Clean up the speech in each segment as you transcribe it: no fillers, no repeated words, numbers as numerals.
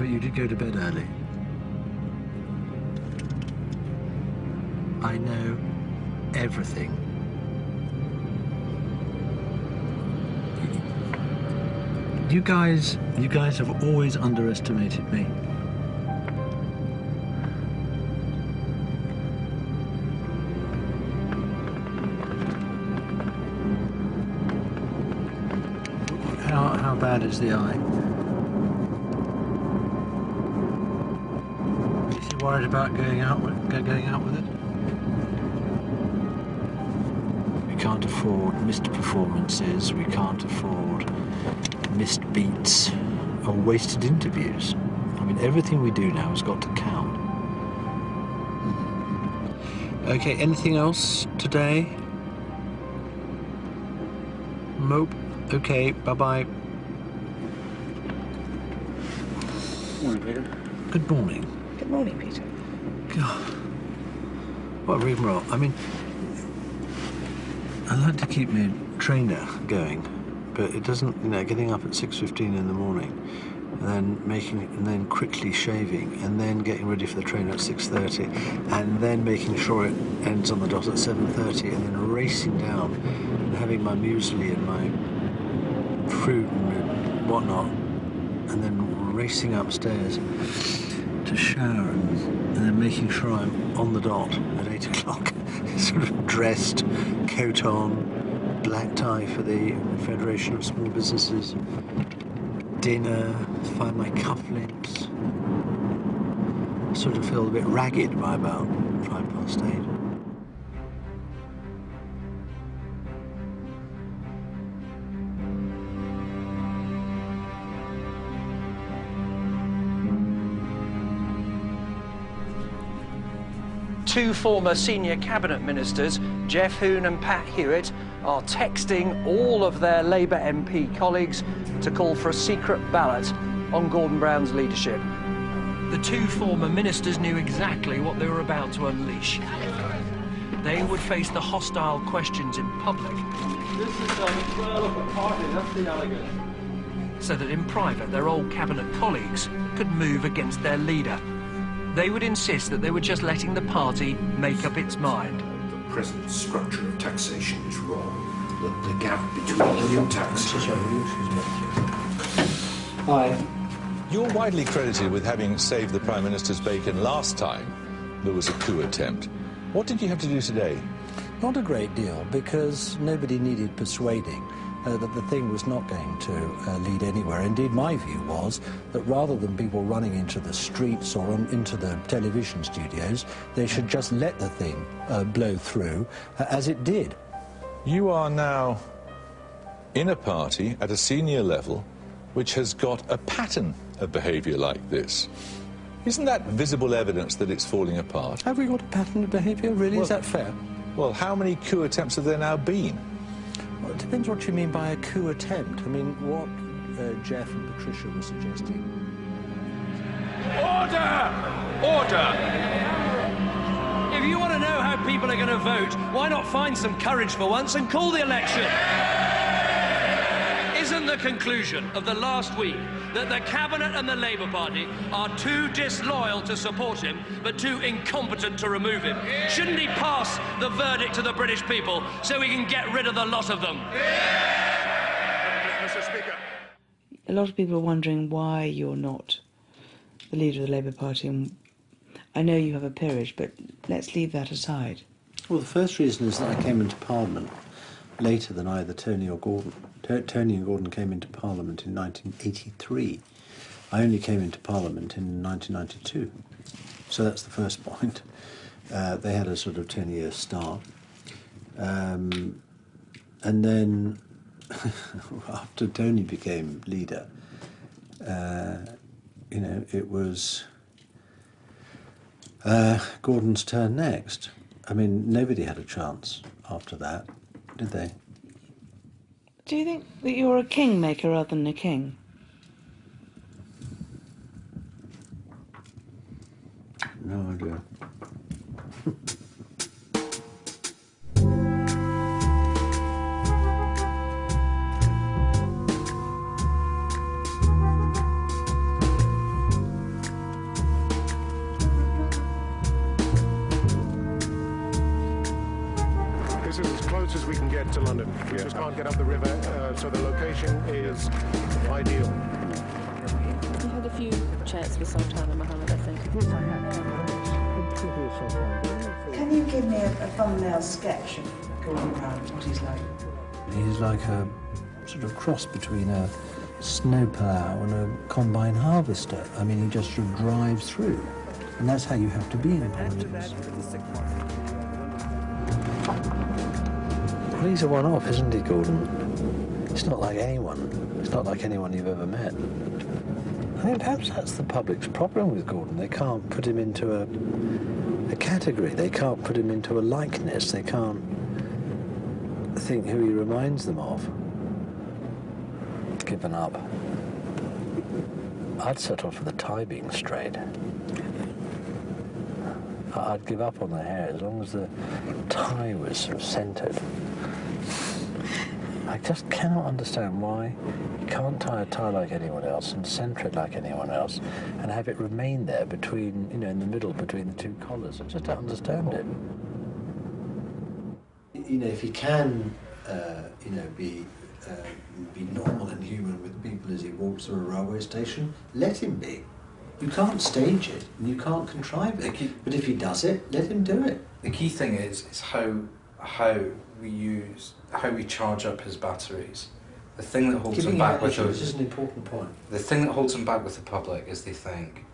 But you did go to bed early. I know everything. You guys have always underestimated me. How bad is the eye? Is he worried about going out with it? We can't afford missed performances. We can't afford missed beats or wasted interviews. I mean, everything we do now has got to count. Okay, anything else today? Nope. Okay, bye-bye. Morning, Peter. Good morning. Good morning, Peter. God. What a rigmarole. I mean, I like to keep my trainer going, but it doesn't, getting up at 6:15 in the morning, and then quickly shaving, and then getting ready for the trainer at 6:30, and then making sure it ends on the dot at 7:30, and then racing down and having my muesli and my fruit and whatnot, and then racing upstairs to shower, and then making sure I'm on the dot at 8 o'clock, sort of dressed, coat on, black tie for the Federation of Small Businesses, dinner, find my cufflinks. I sort of feel a bit ragged by about 8:05. Two former senior cabinet ministers, Jeff Hoon and Pat Hewitt, are texting all of their Labour MP colleagues to call for a secret ballot on Gordon Brown's leadership. The two former ministers knew exactly what they were about to unleash. They would face the hostile questions in public. This is the betrayal of the party, that's the allegation. So that in private, their old cabinet colleagues could move against their leader. They would insist that they were just letting the party make up its mind. The present structure of taxation is wrong. The gap between income tax... Hi. You're widely credited with having saved the Prime Minister's bacon last time there was a coup attempt. What did you have to do today? Not a great deal, because nobody needed persuading that the thing was not going to lead anywhere. Indeed, my view was that rather than people running into the streets or into the television studios, they should just let the thing blow through, as it did. You are now in a party at a senior level which has got a pattern of behaviour like this. Isn't that visible evidence that it's falling apart? Have we got a pattern of behaviour, really? Well, is that fair? Well, how many coup attempts have there now been? Well, it depends what you mean by a coup attempt. I mean, what Jeff and Patricia were suggesting. Order! Order! If you want to know how people are going to vote, why not find some courage for once and call the election? Isn't the conclusion of the last week that the Cabinet and the Labour Party are too disloyal to support him, but too incompetent to remove him? Shouldn't he pass the verdict to the British people so we can get rid of the lot of them? Mr. Speaker. A lot of people are wondering why you're not the leader of the Labour Party, and I know you have a peerage, but let's leave that aside. Well, the first reason is that I came into Parliament later than either Tony or Gordon. Tony and Gordon came into Parliament in 1983. I only came into Parliament in 1992. So that's the first point. They had a sort of 10-year start. And then, after Tony became leader, it was Gordon's turn next. I mean, nobody had a chance after that, did they? Do you think that you're a kingmaker rather than a king? No idea. This is as close as we can get to London. We just can't get up the river, so the location is ideal. You had a few chats with Sultana Mohammed, I think. Yes, I have. Can you give me a thumbnail sketch of Gordon Brown, what he's like? He's like a sort of cross between a snowplow and a combine harvester. I mean, he just sort of drives through. And that's how you have to be in politics. Well, he's a one-off, isn't he, Gordon? It's not like anyone. It's not like anyone you've ever met. I mean, perhaps that's the public's problem with Gordon. They can't put him into a category. They can't put him into a likeness. They can't think who he reminds them of. Given up. I'd settle for the tie being straight. I'd give up on the hair as long as the tie was sort of centred. I just cannot understand why you can't tie a tie like anyone else and centre it like anyone else and have it remain there between, you know, in the middle between the two collars. I just don't understand it. You know, if he can, you know, be normal and human with people as he walks through a railway station, let him be. You can't stage it and you can't contrive it. But if he does it, let him do it. The key thing is how we charge up his batteries. The thing that holds him back with this is an important point. The thing that holds him back with the public is they think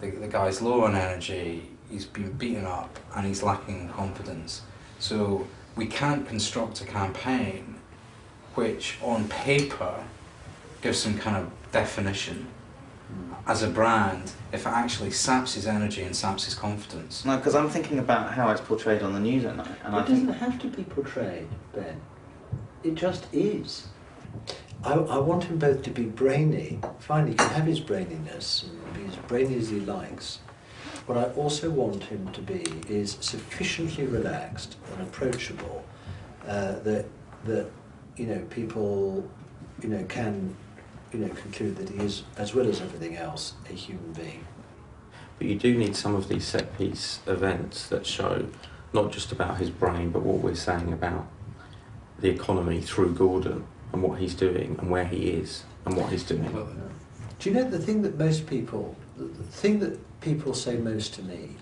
the guy's low on energy, he's been beaten up, and he's lacking confidence. So we can't construct a campaign which, on paper, gives some kind of definition as a brand if it actually saps his energy and saps his confidence. No, because I'm thinking about how it's portrayed on the news at night. And it doesn't have to be portrayed, Ben. It just is. I want him both to be brainy. Fine, he can have his braininess and be as brainy as he likes. What I also want him to be is sufficiently relaxed and approachable that you know, people, you know, can, you know, conclude that he is, as well as everything else, a human being. But you do need some of these set-piece events that show not just about his brain, but what we're saying about the economy through Gordon and what he's doing and where he is and what he's doing. Do you know the thing that most people, the thing that people say most to me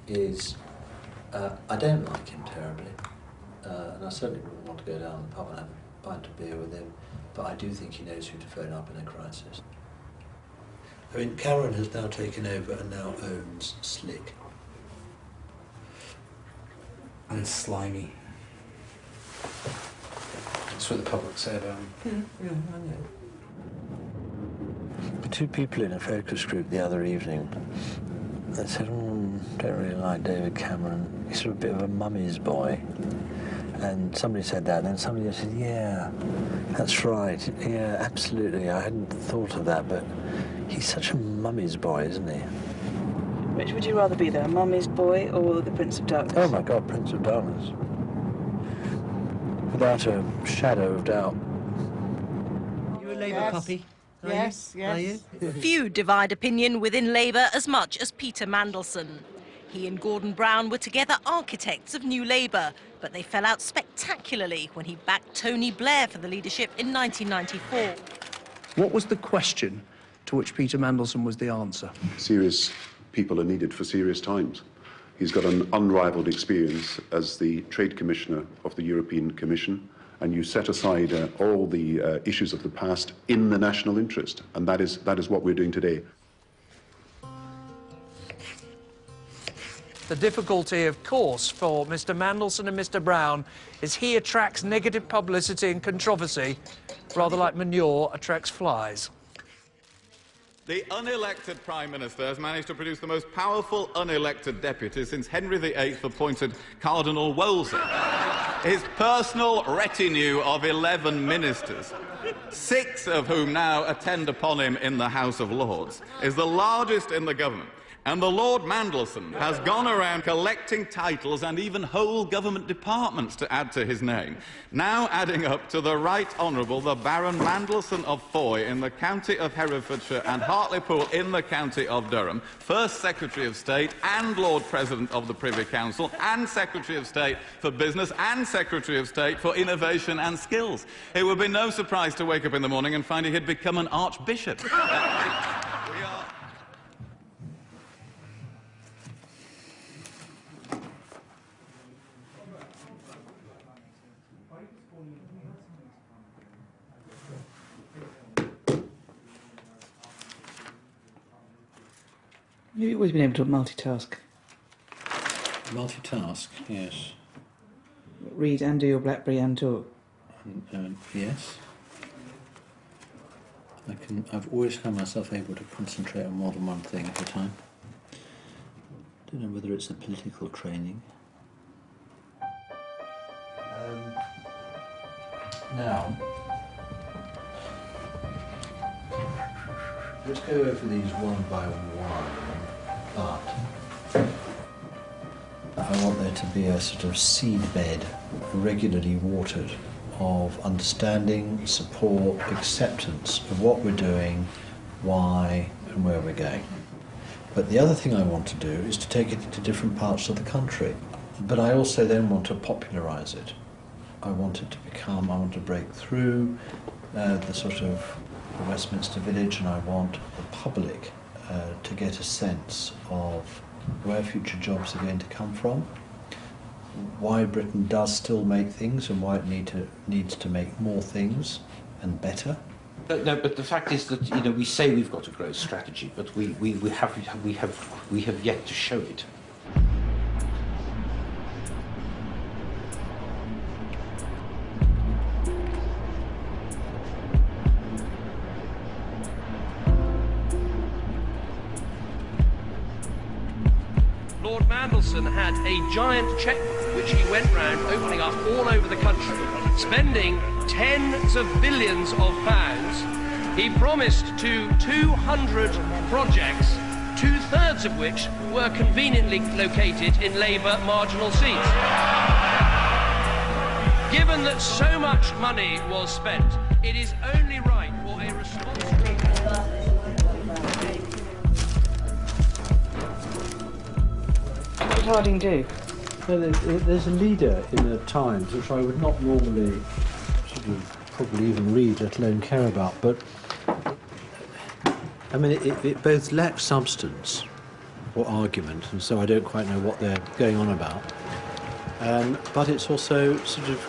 is, I don't like him terribly, and I certainly wouldn't want to go down to the pub and have a pint of beer with him, but I do think he knows who to phone up in a crisis. I mean, Cameron has now taken over and now owns Slick. And slimy. That's what the public say about him. Yeah, I know. The two people in a focus group the other evening, they said, don't really like David Cameron. He's sort of a bit of a mummy's boy. And somebody said that, and then somebody else said, yeah, that's right. Yeah, absolutely. I hadn't thought of that, but he's such a mummy's boy, isn't he? Which would you rather be, though, a mummy's boy or the Prince of Darkness? Oh, my God, Prince of Darkness. Without a shadow of doubt. You're a Labour puppy? Yes, yes. Are you? Few divide opinion within Labour as much as Peter Mandelson. He and Gordon Brown were together architects of New Labour, but they fell out spectacularly when he backed Tony Blair for the leadership in 1994. What was the question to which Peter Mandelson was the answer? Serious people are needed for serious times. He's got an unrivaled experience as the Trade Commissioner of the European Commission, and you set aside all the issues of the past in the national interest, and that is what we're doing today. The difficulty, of course, for Mr. Mandelson and Mr. Brown is he attracts negative publicity and controversy, rather like manure attracts flies. The unelected Prime Minister has managed to produce the most powerful unelected deputy since Henry VIII appointed Cardinal Wolsey. His personal retinue of 11 ministers, 6 of whom now attend upon him in the House of Lords, is the largest in the government. And the Lord Mandelson has gone around collecting titles and even whole government departments to add to his name, now adding up to the Right Honourable the Baron Mandelson of Foy in the county of Herefordshire and Hartlepool in the county of Durham, First Secretary of State and Lord President of the Privy Council and Secretary of State for Business and Secretary of State for Innovation and Skills. It would be no surprise to wake up in the morning and find he had become an archbishop. You've always been able to multitask. Multitask, yes. Read and do your BlackBerry and talk. Yes. I've always found myself able to concentrate on more than one thing at a time. Don't know whether it's the political training. Now, let's go over these one by one, but I want there to be a sort of seed bed, regularly watered, of understanding, support, acceptance of what we're doing, why, and where we're going. But the other thing I want to do is to take it into different parts of the country. But I also then want to popularise it. I want it to become, I want to break through the sort of the Westminster Village, and I want the public to get a sense of where future jobs are going to come from, why Britain does still make things and why it needs to make more things and better. No, but the fact is that, you know, we say we've got a growth strategy, but we have yet to show it. Lord Mandelson had a giant checkbook which he went round opening up all over the country, spending tens of billions of pounds. He promised to 200 projects, 2/3 of which were conveniently located in Labour marginal seats. Given that so much money was spent, it is only right for a responsible... What did Harding do? Well, there's a leader in the Times which I would not normally sort of probably even read, let alone care about, but I mean it both lacks substance or argument, and so I don't quite know what they're going on about, but it's also sort of